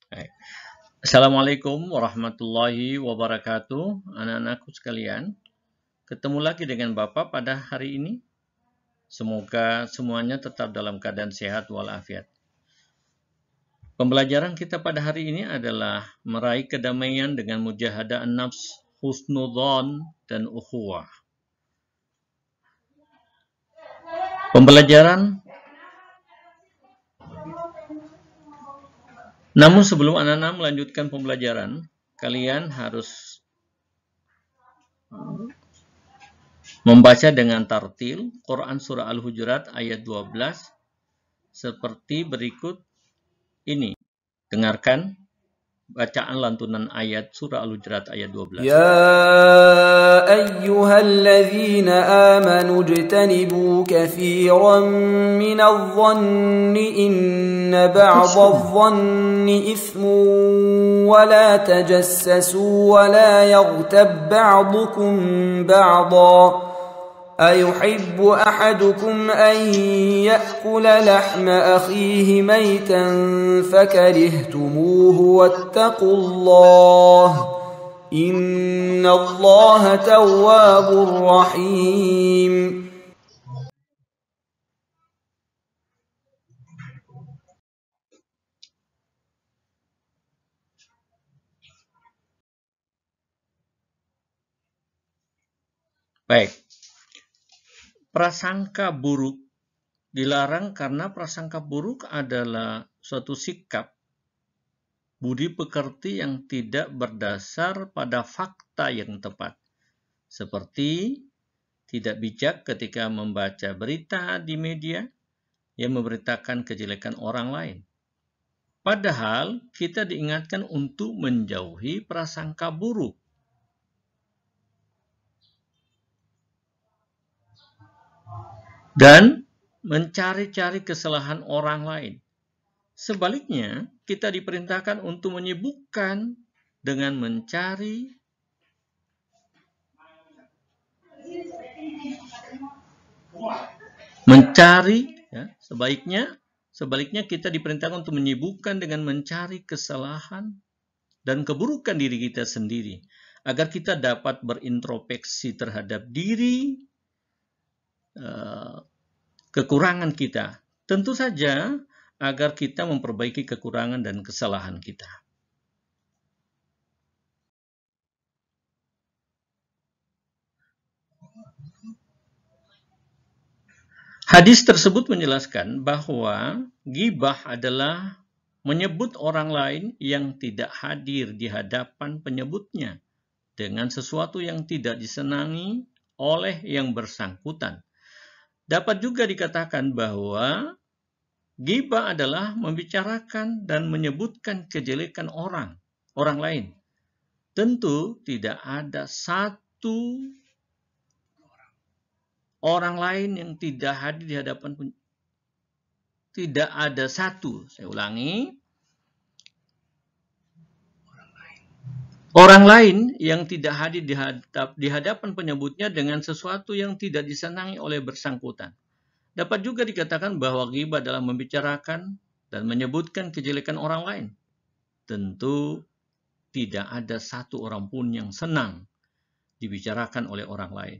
Baik. Assalamualaikum warahmatullahi wabarakatuh, anak-anakku sekalian. Ketemu lagi dengan Bapak pada hari ini. Semoga semuanya tetap dalam keadaan sehat walafiat. Pembelajaran kita pada hari ini adalah meraih kedamaian dengan mujahadah an-nafs, husnudzon, dan ukhuwah. Namun sebelum anak-anak melanjutkan pembelajaran, kalian harus membaca dengan tartil Quran Surah Al-Hujurat ayat 12 seperti berikut ini. Dengarkan bacaan lantunan ayat Surah Al-Hujurat ayat 12. يا أيها الذين آمنوا اجتنبوا كثيرا من الظن إن بعض الظن إثم ولا تجسسوا ولا يغتب بعضكم بعضا أيحب أحدكم أن يأكل لحم أخيه ميتا فكرهتموه واتقوا الله إن الله تواب رحيم. Baik. Prasangka buruk dilarang karena prasangka buruk adalah suatu sikap budi pekerti yang tidak berdasar pada fakta yang tepat. Seperti tidak bijak ketika membaca berita di media yang memberitakan kejelekan orang lain. Padahal kita diingatkan untuk menjauhi prasangka buruk. Dan mencari-cari kesalahan orang lain. Sebaliknya, kita diperintahkan untuk menyibukkan dengan mencari sebaliknya kita diperintahkan untuk menyibukkan dengan mencari kesalahan dan keburukan diri kita sendiri agar kita dapat berintrospeksi terhadap diri, kekurangan kita. Tentu saja agar kita memperbaiki kekurangan dan kesalahan kita. Hadis tersebut menjelaskan bahwa ghibah adalah menyebut orang lain yang tidak hadir di hadapan penyebutnya dengan sesuatu yang tidak disenangi oleh yang bersangkutan. Dapat juga dikatakan bahwa ghibah adalah membicarakan dan menyebutkan kejelekan orang lain. Tentu tidak ada satu orang lain yang tidak hadir di hadapan, tidak ada satu, saya ulangi, orang lain yang tidak hadir di hadapan penyebutnya dengan sesuatu yang tidak disenangi oleh bersangkutan. Dapat juga dikatakan bahwa ghibah adalah membicarakan dan menyebutkan kejelekan orang lain. Tentu tidak ada satu orang pun yang senang dibicarakan oleh orang lain.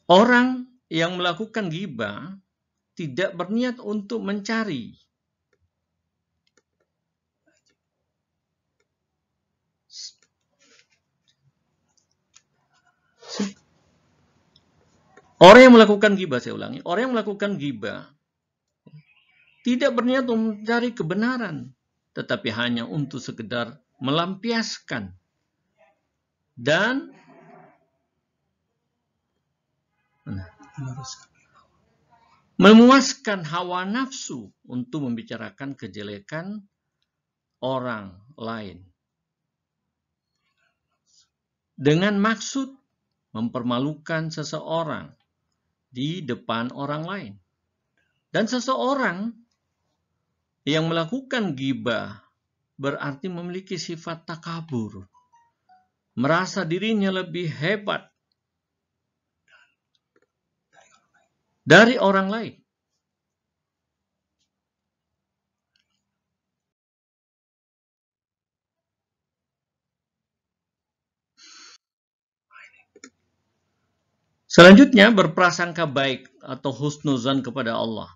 Orang yang melakukan ghibah tidak berniat untuk mencari. Orang yang melakukan ghibah, saya ulangi, orang yang melakukan ghibah tidak berniat untuk mencari kebenaran, tetapi hanya untuk sekedar melampiaskan dan memuaskan hawa nafsu untuk membicarakan kejelekan orang lain. Dengan maksud mempermalukan seseorang di depan orang lain. Dan seseorang yang melakukan ghibah berarti memiliki sifat takabur, merasa dirinya lebih hebat dari orang lain. Selanjutnya, berprasangka baik atau husnuzan kepada Allah.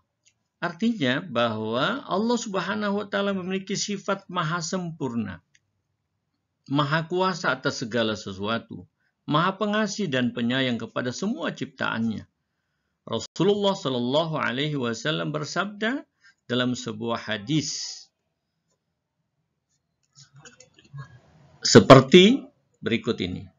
Artinya bahwa Allah Subhanahu wa Ta'ala memiliki sifat maha sempurna, maha kuasa atas segala sesuatu, maha pengasih dan penyayang kepada semua ciptaannya. Rasulullah Shallallahu Alaihi Wasallam bersabda dalam sebuah hadis seperti berikut ini.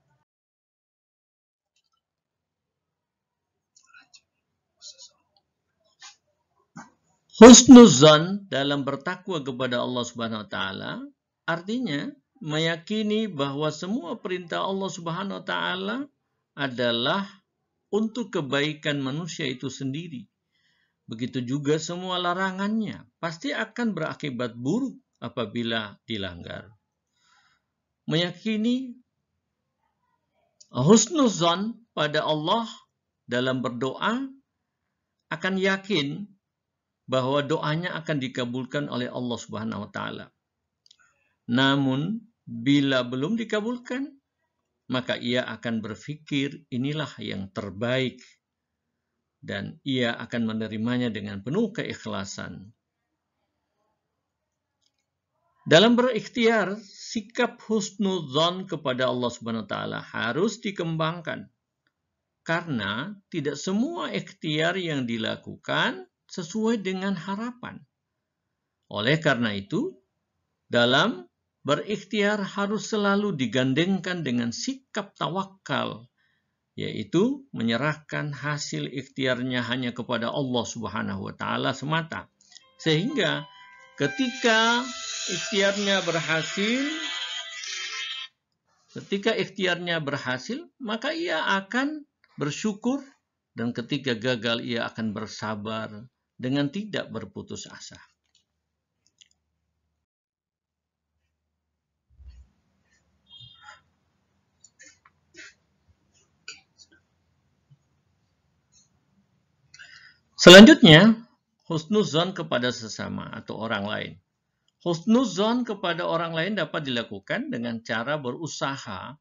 Husnuzan dalam bertakwa kepada Allah Subhanahu wa Ta'ala artinya meyakini bahwa semua perintah Allah Subhanahu wa Ta'ala adalah untuk kebaikan manusia itu sendiri. Begitu juga semua larangannya pasti akan berakibat buruk apabila dilanggar. Meyakini husnuzan pada Allah dalam berdoa akan yakin bahwa doanya akan dikabulkan oleh Allah Subhanahu wa Ta'ala. Namun, bila belum dikabulkan, maka ia akan berpikir inilah yang terbaik dan ia akan menerimanya dengan penuh keikhlasan. Dalam berikhtiar, sikap husnudzon kepada Allah Subhanahu wa Ta'ala harus dikembangkan karena tidak semua ikhtiar yang dilakukan sesuai dengan harapan. Oleh karena itu, dalam berikhtiar harus selalu digandengkan dengan sikap tawakal, yaitu menyerahkan hasil ikhtiarnya hanya kepada Allah Subhanahu wa Ta'ala semata. Sehingga ketika ikhtiarnya berhasil, maka ia akan bersyukur, dan ketika gagal ia akan bersabar dengan tidak berputus asa. Selanjutnya, husnuzon kepada sesama atau orang lain. Husnuzon kepada orang lain dapat dilakukan dengan cara berusaha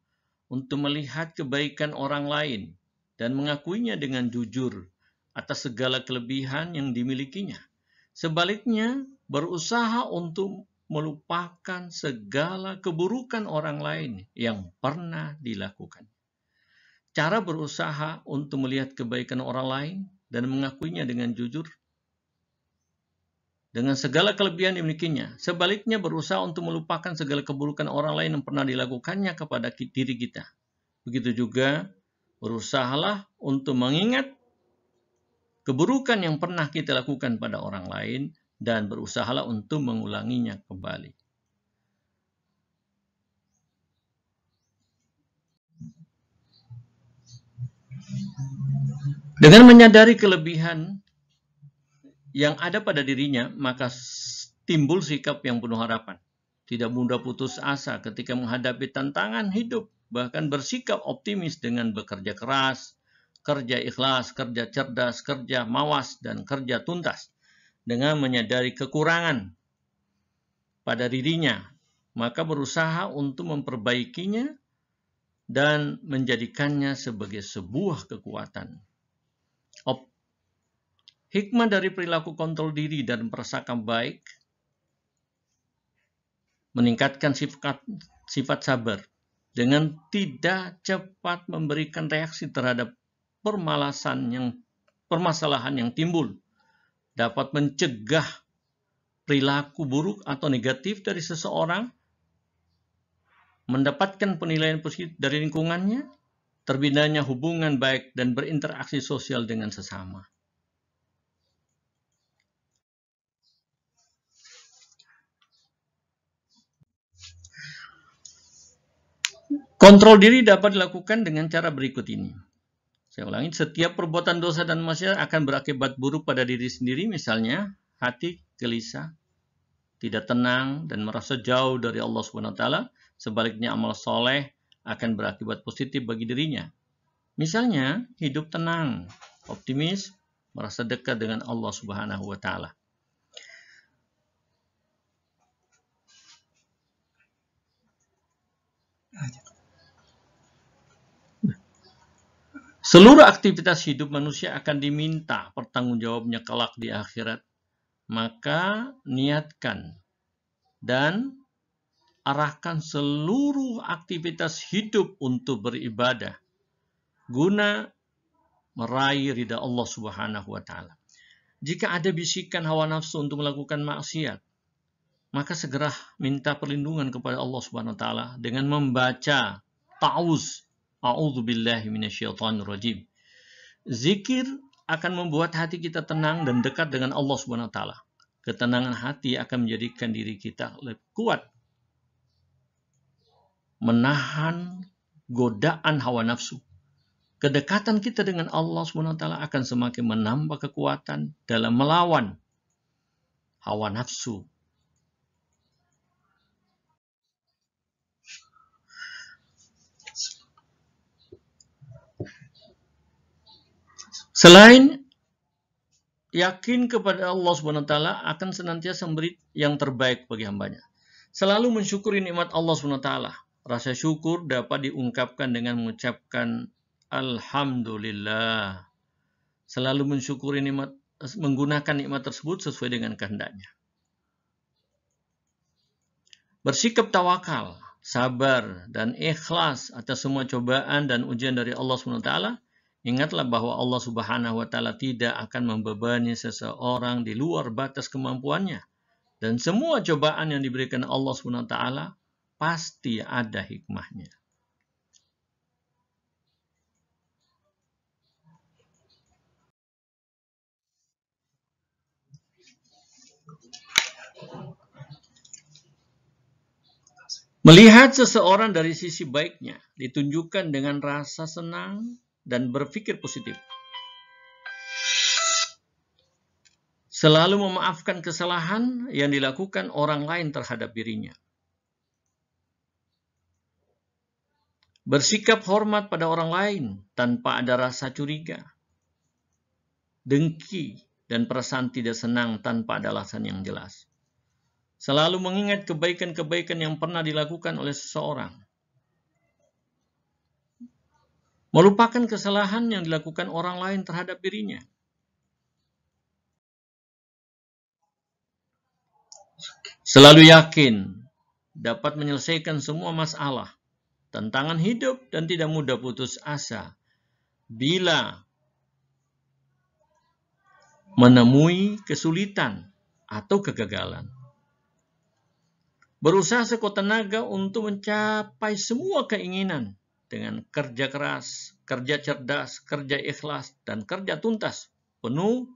untuk melihat kebaikan orang lain dan mengakuinya dengan jujur atas segala kelebihan yang dimilikinya. Sebaliknya, berusaha untuk melupakan segala keburukan orang lain yang pernah dilakukan. Cara berusaha untuk melihat kebaikan orang lain dan mengakuinya dengan jujur dengan segala kelebihan dimilikinya. Sebaliknya, berusaha untuk melupakan segala keburukan orang lain yang pernah dilakukannya kepada diri kita. Begitu juga, berusahalah untuk mengingat keburukan yang pernah kita lakukan pada orang lain dan berusahalah untuk mengulanginya kembali. Dengan menyadari kelebihan yang ada pada dirinya, maka timbul sikap yang penuh harapan. Tidak mudah putus asa ketika menghadapi tantangan hidup, bahkan bersikap optimis dengan bekerja keras, kerja ikhlas, kerja cerdas, kerja mawas, dan kerja tuntas. Dengan menyadari kekurangan pada dirinya, maka berusaha untuk memperbaikinya dan menjadikannya sebagai sebuah kekuatan. Hikmah dari perilaku kontrol diri dan prasangka baik meningkatkan sifat sabar dengan tidak cepat memberikan reaksi terhadap permasalahan yang timbul, dapat mencegah perilaku buruk atau negatif dari seseorang, mendapatkan penilaian positif dari lingkungannya, terbinanya hubungan baik dan berinteraksi sosial dengan sesama. Kontrol diri dapat dilakukan dengan cara berikut ini. Saya ulangi, setiap perbuatan dosa dan maksiat akan berakibat buruk pada diri sendiri, misalnya hati gelisah, tidak tenang, dan merasa jauh dari Allah SWT. Sebaliknya amal soleh akan berakibat positif bagi dirinya. Misalnya, hidup tenang, optimis, merasa dekat dengan Allah Subhanahu wa Ta'ala. Seluruh aktivitas hidup manusia akan diminta pertanggungjawabnya kelak di akhirat. Maka niatkan dan arahkan seluruh aktivitas hidup untuk beribadah guna meraih ridha Allah Subhanahu wa taala. Jika ada bisikan hawa nafsu untuk melakukan maksiat, maka segera minta perlindungan kepada Allah Subhanahu wa taala dengan membaca ta'awuz, a'udzubillahi minasyaitonir rajim. Zikir akan membuat hati kita tenang dan dekat dengan Allah Subhanahu wa taala. Ketenangan hati akan menjadikan diri kita lebih kuat menahan godaan hawa nafsu. Kedekatan kita dengan Allah Subhanahu wa taala akan semakin menambah kekuatan dalam melawan hawa nafsu. Selain yakin kepada Allah Subhanahu wa taala akan senantiasa memberi yang terbaik bagi hambanya. Selalu mensyukuri nikmat Allah Subhanahu wa taala. Rasa syukur dapat diungkapkan dengan mengucapkan alhamdulillah. Selalu mensyukuri nikmat, menggunakan nikmat tersebut sesuai dengan kehendaknya. Bersikap tawakal, sabar, dan ikhlas atas semua cobaan dan ujian dari Allah Subhanahu wa taala. Ingatlah bahwa Allah Subhanahu wa taala tidak akan membebani seseorang di luar batas kemampuannya. Dan semua cobaan yang diberikan Allah Subhanahu wa taala pasti ada hikmahnya. Melihat seseorang dari sisi baiknya ditunjukkan dengan rasa senang dan berpikir positif. Selalu memaafkan kesalahan yang dilakukan orang lain terhadap dirinya. Bersikap hormat pada orang lain tanpa ada rasa curiga, dengki, dan perasaan tidak senang tanpa ada alasan yang jelas. Selalu mengingat kebaikan-kebaikan yang pernah dilakukan oleh seseorang. Melupakan kesalahan yang dilakukan orang lain terhadap dirinya. Selalu yakin dapat menyelesaikan semua masalah, tantangan hidup, dan tidak mudah putus asa bila menemui kesulitan atau kegagalan. Berusaha sekuat tenaga untuk mencapai semua keinginan dengan kerja keras, kerja cerdas, kerja ikhlas, dan kerja tuntas, penuh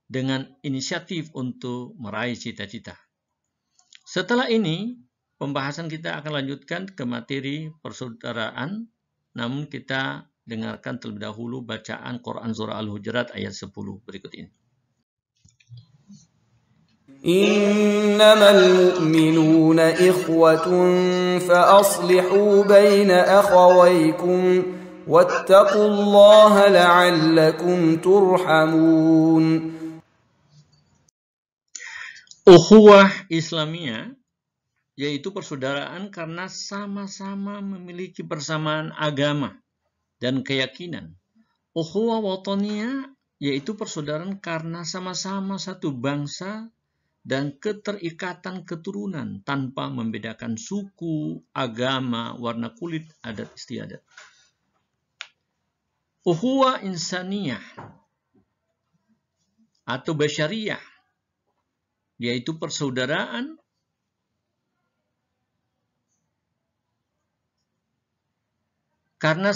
dengan inisiatif untuk meraih cita-cita. Setelah ini, pembahasan kita akan lanjutkan ke materi persaudaraan, namun kita dengarkan terlebih dahulu bacaan Quran Surah Al-Hujurat ayat 10 berikut ini. إنما المؤمنون إخوة فأصلحوا بين أخويكم واتقوا الله لعلكم ترحمون. Ukhuwah Islamiyah yaitu persaudaraan karena sama-sama memiliki persamaan agama dan keyakinan. Ukhuwah Wataniyah yaitu persaudaraan karena sama-sama satu bangsa dan keterikatan keturunan tanpa membedakan suku, agama, warna kulit, adat istiadat. Ukhuwah Insaniyah atau Basyariyah yaitu persaudaraan karena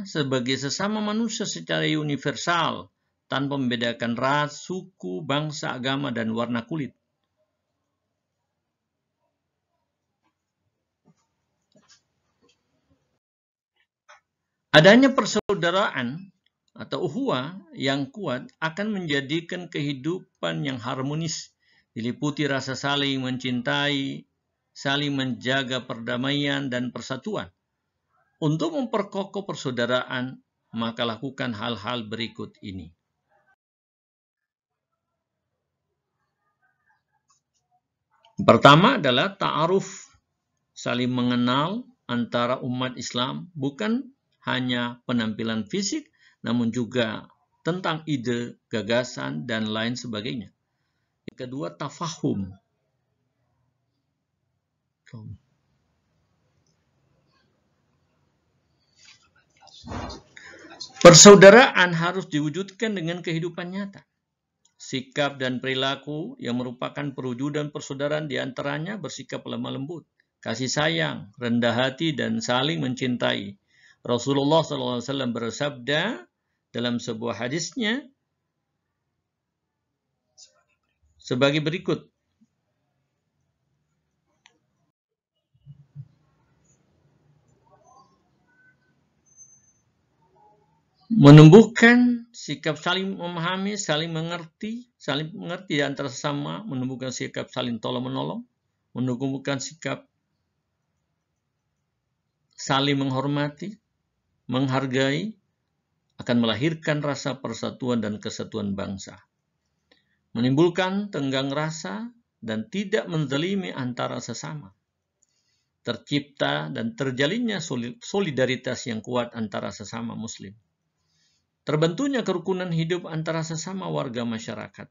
sebagai sesama manusia secara universal tanpa membedakan ras, suku, bangsa, agama, dan warna kulit. Adanya persaudaraan atau ukhuwah yang kuat akan menjadikan kehidupan yang harmonis, diliputi rasa saling mencintai, saling menjaga perdamaian dan persatuan. Untuk memperkokoh persaudaraan, maka lakukan hal-hal berikut ini. Pertama adalah ta'aruf, saling mengenal antara umat Islam, bukan hanya penampilan fisik, namun juga tentang ide, gagasan, dan lain sebagainya. Yang kedua, tafahum. Persaudaraan harus diwujudkan dengan kehidupan nyata. Sikap dan perilaku yang merupakan perwujudan persaudaraan diantaranya bersikap lemah lembut, kasih sayang, rendah hati, dan saling mencintai. Rasulullah SAW bersabda dalam sebuah hadisnya sebagai berikut. Menumbuhkan sikap saling memahami, saling mengerti di antara sesama, menumbuhkan sikap saling tolong-menolong, menumbuhkan sikap saling menghormati, menghargai, akan melahirkan rasa persatuan dan kesatuan bangsa. Menimbulkan tenggang rasa dan tidak menzalimi antara sesama. Tercipta dan terjalinnya solidaritas yang kuat antara sesama muslim. Terbentuknya kerukunan hidup antara sesama warga masyarakat.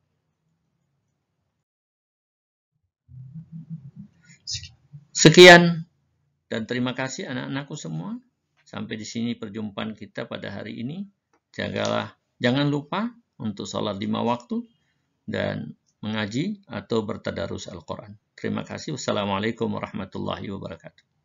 Sekian dan terima kasih anak-anakku semua. Sampai di sini perjumpaan kita pada hari ini. Jangan lupa untuk sholat 5 waktu dan mengaji atau bertadarus Al-Quran. Terima kasih. Wassalamualaikum warahmatullahi wabarakatuh.